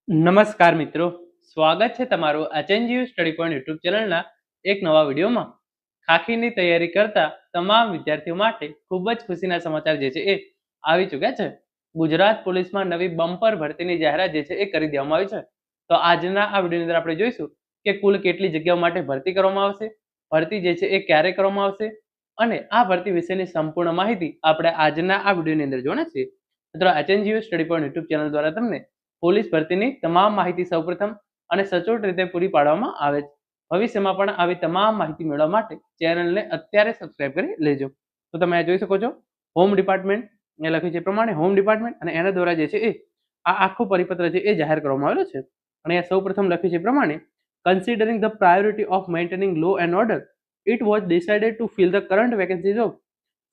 નમસ્કાર મિત્રો, સ્વાગત છે તમારું એચએનજીયુ સ્ટડી પોઈન્ટ યુટ્યુબ ચેનલના એક નવા વિડીયોમાં. ખાખીની તૈયારી કરતા તમામ વિદ્યાર્થીઓ માટે ખૂબ જ ખુશીના સમાચાર જે છે એ આવી ચૂક્યા છે. ગુજરાત પોલીસમાં નવી બમ્પર ભરતીની જાહેરાત જે છે એ કરી દેવામાં આવી છે. તો આજના આ વિડીયોની અંદર આપણે જોઈશું કે કુલ કેટલી જગ્યાઓ માટે ભરતી કરવામાં આવશે, ભરતી જે છે એ ક્યારે કરવામાં આવશે અને આ ભરતી વિશેની સંપૂર્ણ માહિતી આપણે આજના આ વિડીયોની અંદર જોવાના છીએ. મિત્રો, HNGU study point YouTube channel દ્વારા તમને પોલીસ ભરતીની તમામ માહિતી સૌપ્રથમ અને સચોટ રીતે પૂરી પાડવામાં આવે છે. ભવિષ્યમાં પણ આવી તમામ માહિતી મેળવવા માટે ચેનલને અત્યારે સબસ્ક્રાઇબ કરી લેજો. તો તમે આ જોઈ શકો છો, હોમ ડિપાર્ટમેન્ટ એ લખ્યું છે પ્રમાણે હોમ ડિપાર્ટમેન્ટ અને એના દ્વારા જે છે એ આ આખો પરિપત્ર છે એ જાહેર કરવામાં આવેલો છે. અને સૌપ્રથમ લખ્યું છે પ્રમાણે, considering the priority of maintaining law and order, it was decided to fill the current vacancies of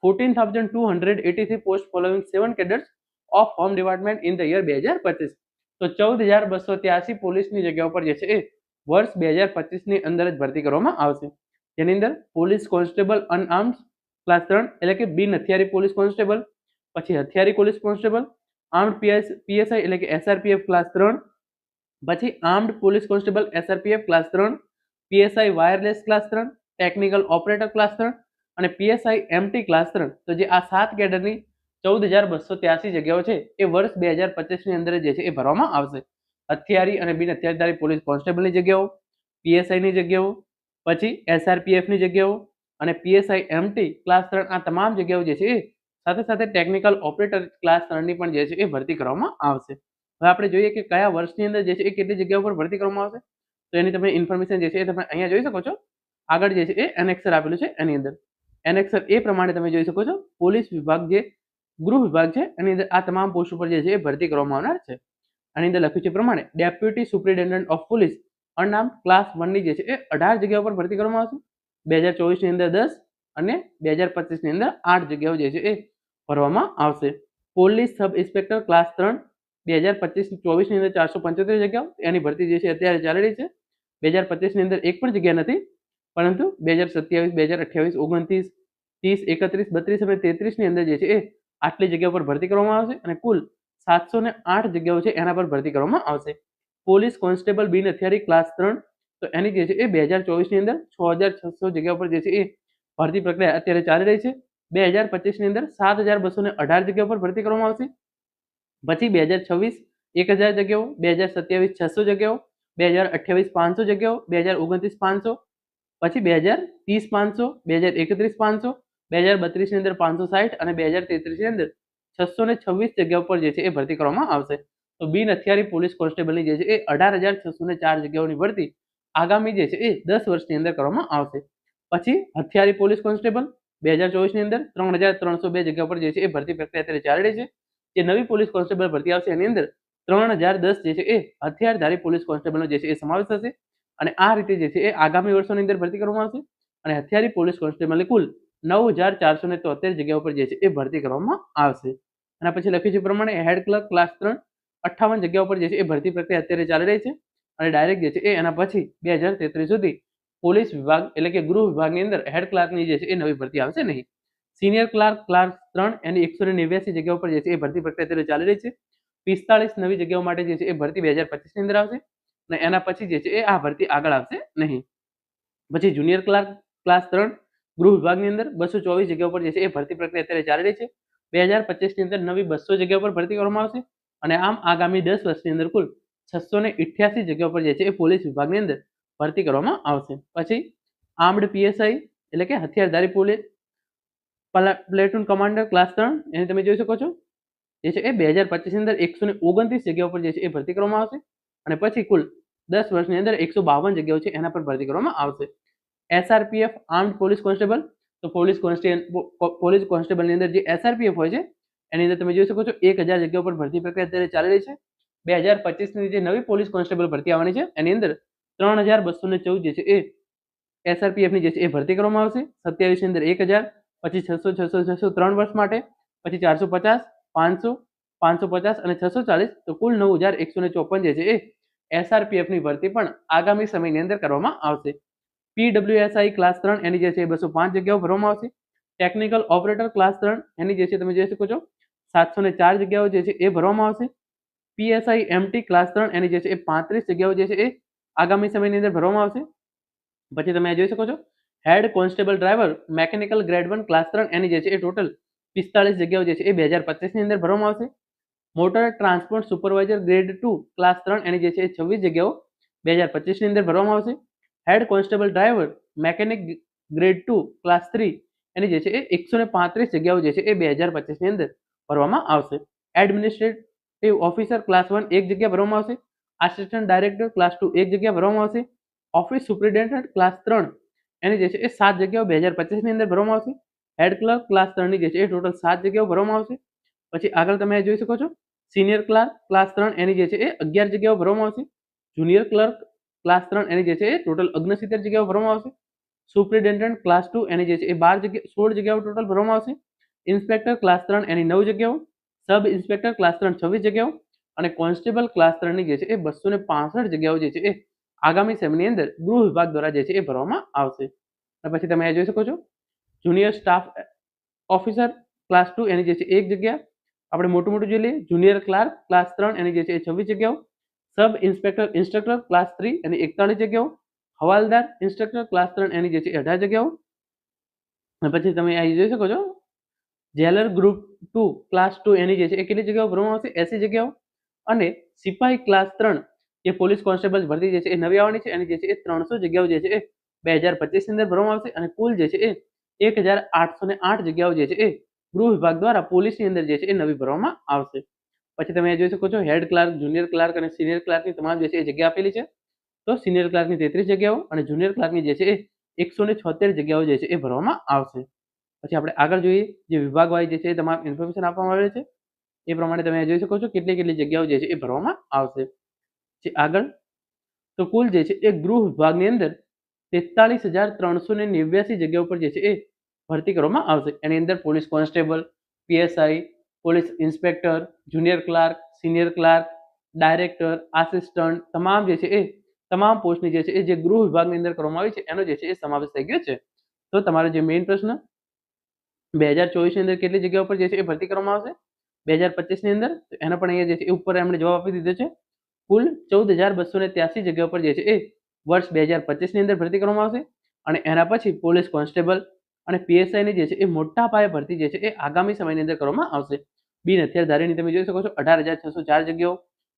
14,283 posts following 7 cadets of Home Department in the year 2025. તો 14,283 પોલીસની જગ્યાઓ પર જે છે એ વર્ષ 2025ની અંદર જ ભરતી કરવામાં આવશે. જેની અંદર પોલીસ કોન્સ્ટેબલ અનઆર્મ્ડ ક્લાસ 3 એટલે કે બિન હથિયારી પોલીસ કોન્સ્ટેબલ, પછી હથિયારી પોલીસ કોન્સ્ટેબલ, આર્મ્ડ પીએસઆઈ એટલે કે એસઆરપીએફ ક્લાસ 3, પછી armed police constable SRPF class 3, PSI wireless class 3, technical operator class 3 અને પીએસઆઈ એમટી ક્લાસ 3. તો જે આ 7 કેડરની 14,283 જગ્યાઓ છે એ વર્ષ 2025ની અંદર જે છે એ ભરવામાં આવશે. હથિયારી અને બિન હથિયારધારી પોલીસ કોન્સ્ટેબલની જગ્યાઓ, પીએસઆઈની જગ્યાઓ, પછી એસઆરપીએફની જગ્યાઓ અને પીએસઆઈ એમટી ક્લાસ 3 આ તમામ જગ્યાઓ જે છે એ સાથે સાથે ટેકનિકલ ઓપરેટર ક્લાસ 3ની પણ જે છે એ ભરતી કરવામાં આવશે. હવે આપણે જોઈએ કે કયા વર્ષની અંદર જે છે એ કેટલી જગ્યાઓ પર ભરતી કરવામાં આવશે. તો એની તમે ઇન્ફોર્મેશન જે છે એ તમે અહીંયા જોઈ શકો છો. આગળ જે છે એ એનેક્સર આપેલું છે, એની અંદર એનેક્સર એ પ્રમાણે તમે જોઈ શકો છો. પોલીસ વિભાગ જે ગૃહ વિભાગ છે એની અંદર આ તમામ પોસ્ટ ઉપર જે છે એ ભરતી કરવામાં આવનાર છે. આની અંદર લખ્યું છે પ્રમાણે, deputy superintendent of police અનઆર્મ્ડ class 1 ની જે છે એ 18 જગ્યાઓ પર ભરતી કરવામાં આવશે. 2024ની અંદર 10 અને 2025ની અંદર 8 જગ્યાઓ જે છે એ ભરવામાં આવશે. પોલીસ સબ ઇન્સ્પેક્ટર ક્લાસ 3 2025-24ની અંદર 475 જગ્યાઓ, એની ભરતી જે છે અત્યારે ચાલી રહી છે. 2025ની અંદર એક પણ જગ્યા નથી, પરંતુ 2027, 2028, 29, 30, 31, 32 અને 33ની અંદર જે છે એ આટલી જગ્યાઓ પર ભરતી કરવામાં આવશે અને કુલ 708 જગ્યાઓ છે એના પર ભરતી કરવામાં આવશે. પોલીસ કોન્સ્ટેબલ બિન હથિયારી ક્લાસ 3, તો એની જે છે એ 2024ની અંદર 6,600 જગ્યાઓ પર જે છે એ ભરતી પ્રક્રિયા અત્યારે ચાલી રહી છે. 2025ની અંદર 7,218 જગ્યાઓ પર ભરતી કરવામાં આવશે. પછી 2026 1000 જગ્યાઓ, 2027 600 જગ્યાઓ, 2028 500 જગ્યાઓ, 2029 500, પછી 2030 500, 2031 500, 2032ની અંદર 560 અને 2033ની અંદર 626 જગ્યાઓ પર જે છે એ ભરતી કરવામાં આવશે. તો બિન હથિયારી પોલીસ કોન્સ્ટેબલની જે છે એ 18,604 જગ્યાઓની ભરતી આગામી જે છે એ 10 વર્ષની અંદર કરવામાં આવશે. પછી હથિયારી પોલીસ કોન્સ્ટેબલ 2024ની અંદર 3,302 જગ્યા પર જે છે એ ભરતી પ્રક્રિયા અત્યારે ચાલી રહી છે. જે નવી પોલીસ કોન્સ્ટેબલ ભરતી આવશે એની અંદર 3,010 જે છે એ હથિયારધારી પોલીસ કોન્સ્ટેબલનો જે છે એ સમાવેશ થશે. અને આ રીતે જે છે એ આગામી વર્ષોની અંદર ભરતી કરવામાં આવશે અને હથિયારી પોલીસ કોન્સ્ટેબલની કુલ 9,473 જગ્યાઓ પર જે છે એ ભરતી કરવામાં આવશે. અને પછી લખ્યું છે પ્રમાણે, હેડ ક્લર્ક ક્લાસ 3 58 જગ્યાઓ પર જે છે એ ભરતી પ્રક્રિયા અત્યારે ચાલી રહી છે અને ડાયરેક્ટ જે છે એ એના પછી 2033 સુધી પોલીસ વિભાગ એટલે કે ગૃહ વિભાગની અંદર હેડ ક્લાર્કની જે છે એ નવી ભરતી આવશે નહીં. સિનિયર ક્લાર્ક ક્લાસ 3 એની 189 જગ્યાઓ પર જે છે એ ભરતી પ્રક્રિયા અત્યારે ચાલી રહી છે. 45 નવી જગ્યાઓ માટે જે છે એ ભરતી 2025ની અંદર આવશે અને એના પછી જે છે એ આ ભરતી આગળ આવશે નહીં. પછી જુનિયર ક્લાર્ક ક્લાસ 3 ગૃહ વિભાગની અંદર 224 જગ્યાઓ પર જે છે એ ભરતી પ્રક્રિયા અત્યારે ચાલી રહી છે. 2025ની અંદર નવી 200 જગ્યાઓ પર ભરતી કરવામાં આવશે અને આમ આગામી 10 વર્ષની અંદર કુલ 688 જગ્યાઓ પર જે છે એ પોલીસ વિભાગની અંદર ભરતી કરવામાં આવશે. પછી આર્મ્ડ પીએસઆઈ એટલે કે હથિયારધારી પોલીસ પ્લેટૂન કમાન્ડર ક્લાસ 3, એને તમે જોઈ શકો છો. જે છે એ 2025ની અંદર 129 જગ્યાઓ પર જે છે એ ભરતી કરવામાં આવશે અને પછી કુલ 10 વર્ષની અંદર 152 જગ્યાઓ છે એના પર ભરતી કરવામાં આવશે. એસઆરપીએફ આર્મ્ડ પોલીસ કોન્સ્ટેબલ, તો પોલીસ કોન્સ્ટેબલની અંદર જે એસઆરપીએફ હોય છે એની અંદર તમે જોઈ શકો છો 1000 જગ્યાઓ પર ભરતી પ્રક્રિયા અત્યારે ચાલી રહી છે. 2025ની જે નવી પોલીસ કોન્સ્ટેબલ ભરતી આવવાની છે એની અંદર 3,214 જે છે એ એસઆરપીએફની જે છે એ ભરતી કરવામાં આવશે. 27ની અંદર 1,000, પછી 600, 600, 600 3 વર્ષ માટે, પછી 450, 500, 550 અને 640, તો કુલ 9,154 જે છે એ એસઆરપીએફની ભરતી પણ આગામી સમયની અંદર કરવામાં આવશે. પીડબ્લ્યુએસઆઈ ક્લાસ 3 એની જે છે 205 જગ્યાઓ ભરવામાં આવશે. ટેકનિકલ ઓપરેટર ક્લાસ 3 એની જે છે તમે જોઈ શકો છો 704 જગ્યાઓ જે છે એ ભરવામાં આવશે. પીએસઆઈ એમટી ક્લાસ 3 એની જે છે એ 35 જગ્યાઓ જે છે એ આગામી સમયની અંદર ભરવામાં આવશે. પછી તમે આ જોઈ શકો છો head constable driver mechanical grade 1 class 3 એની જે છે એ ટોટલ 45 જગ્યાઓ જે છે એ 2025 ની અંદર ભરવામાં આવશે. Motor transport supervisor grade 2 class 3 એની જે છે એ 26 જગ્યાઓ 2025 ની અંદર ભરવામાં આવશે. Head constable driver mechanic grade 2 class 3 એની જે છે એ 135 જગ્યાઓ જે છે એ 2025 ની અંદર ભરવામાં આવશે. એડમિનિસ્ટ્રેટિવ ઓફિસર ક્લાસ 1 એક જગ્યા ભરવામાં આવશે. આસિસ્ટન્ટ ડાયરેક્ટર ક્લાસ 2 એક જગ્યા ભરવામાં આવશે. ઓફિસ સુપ્રિન્ટેન્ડન્ટ ક્લાસ 3 એની જે છે એ 7 જગ્યાઓ 2025 ની અંદર ભરવામાં આવશે. હેડ ક્લર્ક ક્લાસ 3 ની જે છે એ ટોટલ 7 જગ્યાઓ ભરવામાં આવશે. પછી આગળ તમે જોઈ શકો છો સિનિયર ક્લાર્ક ક્લાસ 3 એની જે છે એ 11 જગ્યાઓ ભરવામાં આવશે. જુનિયર ક્લર્ક ક્લાસ 3 એની જે છે એ ટોટલ 69 જગ્યાઓ ભરવામાં આવશે. સુપ્રિન્ટેન્ડન્ટ ક્લાસ 2 એની જે છે એ 16 જગ્યાઓ ટોટલ ભરવામાં આવશે. ઇન્સ્પેક્ટર ક્લાસ 3 એની 9 જગ્યાઓ. સબ ઇન્સ્પેક્ટર ક્લાસ 3 26 જગ્યાઓ અને કોન્સ્ટેબલ ક્લાસ 3 ની જે છે એ 265 જગ્યાઓ જે છે એ આગામી સેમની અંદર ગૃહ વિભાગ દ્વારા જે છે એ ભરવામાં આવશે. અને પછી તમે જોઈ શકો છો જુનિયર સ્ટાફ ઓફિસર ક્લાસ 2 એની જે છે એક જગ્યા. આપણે મોટું મોટું જોઈ લઈએ જુનિયર ક્લાર્ક ક્લાસ 3 એની જે છે એ 26 જગ્યાઓ. સબ ઇન્સ્ટ્રક્ટર ક્લાસ 3 એની 41 જગ્યાઓ. હવાલદાર ઇન્સ્ટ્રક્ટર ક્લાસ 3 એની જે છે 18 જગ્યાઓ. અને પછી તમે અહીં જોઈ શકો છો જેલર ગ્રુપ 2 ક્લાસ 2 એની જે છે એ કેટલી જગ્યાઓ ભરવામાં આવશે 80 જગ્યાઓ. અને સિપાહી ક્લાસ 3 જે પોલીસ કોન્સ્ટેબલ ભરતી જે છે એ નવી આવવાની છે એની જે છે એ 300 જગ્યાઓ જે છે એ 2025 ની અંદર ભરવામાં આવશે. અને કુલ જે છે એ 1808 જગ્યાઓ જે છે એ ગૃહ વિભાગ દ્વારા પોલીસની અંદર જે છે એ નવી ભરવામાં આવશે. પછી તમે જોઈ શકો છો હેડ ક્લાર્ક જુનિયર ક્લાર્ક અને સિનિયર ક્લાર્કની તમામ જે છે એ જગ્યા આપેલી છે. તો સિનિયર ક્લાર્કની 33 જગ્યાઓ અને જુનિયર ક્લાર્કની જે છે એ 176 જગ્યાઓ જે છે એ ભરવામાં આવશે. પછી આપણે આગળ જોઈએ જે વિભાગ વાઇઝ જે છે એ તમામ ઇન્ફોર્મેશન આપવામાં આવેલી છે એ પ્રમાણે તમે જોઈ શકો છો કેટલી કેટલી જગ્યાઓ જે છે એ ભરવામાં આવશે. જે આગળ તો કુલ જે છે એ ગૃહ વિભાગની અંદર 43,389 જગ્યાઓ પર જે છે એ ભરતી કરવામાં આવશે. એની અંદર police constable, PSI, police inspector, junior clerk, senior clerk, director, assistant તમામ જે છે એ તમામ પોસ્ટની જે છે એ જે ગૃહ વિભાગની અંદર કરવામાં આવી છે એનો જે છે એ સમાવેશ થઈ ગયો છે. તો તમારો જે મેઇન પ્રશ્ન 2024 ની અંદર કેટલી જગ્યાઓ પર જે છે એ ભરતી કરવામાં આવશે 2025 ની અંદર એનો પણ અહીંયા જે છે એ ઉપર એમણે જવાબ આપી દીધો છે. કુલ 14,283 જગ્યાઓ પર જે છે એ વર્ષ 2025 ની અંદર ભરતી કરવામાં આવશે. અને એના પછી પોલીસ કોન્સ્ટેબલ અને પીએસઆઈ ની જે છે એ મોટા પાયે ભરતી જે છે એ આગામી સમયની અંદર કરવામાં આવશે. બિન હથિયારધારીની તમે જોઈ શકો છો 18,604 જગ્યાઓ.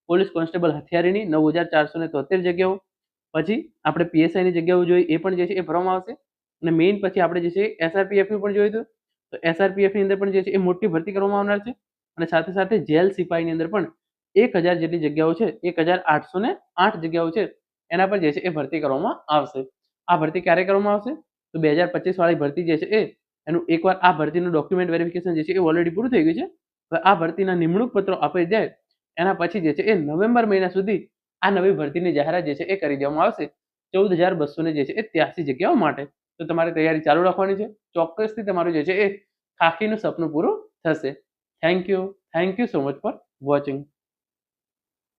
પોલીસ કોન્સ્ટેબલ હથિયારીની 9,473 જગ્યાઓ. પછી આપણે પીએસઆઈ ની જગ્યાઓ જોઈ એ પણ જે છે એ ભરવામાં આવશે. અને મેઇન પછી આપણે જે છે એસઆરપીએફ નું પણ જોયું હતું તો એસઆરપીએફ ની અંદર પણ જે છે એ મોટી ભરતી કરવામાં આવનાર છે. અને સાથે સાથે જેલ સિપાહીની અંદર પણ 1000 જેટલી જગ્યાઓ છે 1808 જગ્યાઓ છે એના પર જે છે એ ભરતી કરવામાં આવશે. આ ભરતી ક્યારે કરવામાં આવશે તો 2025 વાળી ભરતી જે છે એ એનું એકવાર આ ભરતીનું ડોક્યુમેન્ટ વેરિફિકેશન જે છે એ ઓલરેડી પૂરું થઈ ગયું છે. હવે આ ભરતીના નિમણૂક પત્રો આપી જાય એના પછી જે છે એ નવેમ્બર મહિના સુધી આ નવી ભરતીની જાહેરાત જે છે એ કરી દેવામાં આવશે 14,283 જગ્યાઓ માટે. તો તમારે તૈયારી ચાલુ રાખવાની છે. ચોક્કસથી તમારું જે છે એ ખાખીનું સપનું પૂરું થશે. Thank you so much for watching.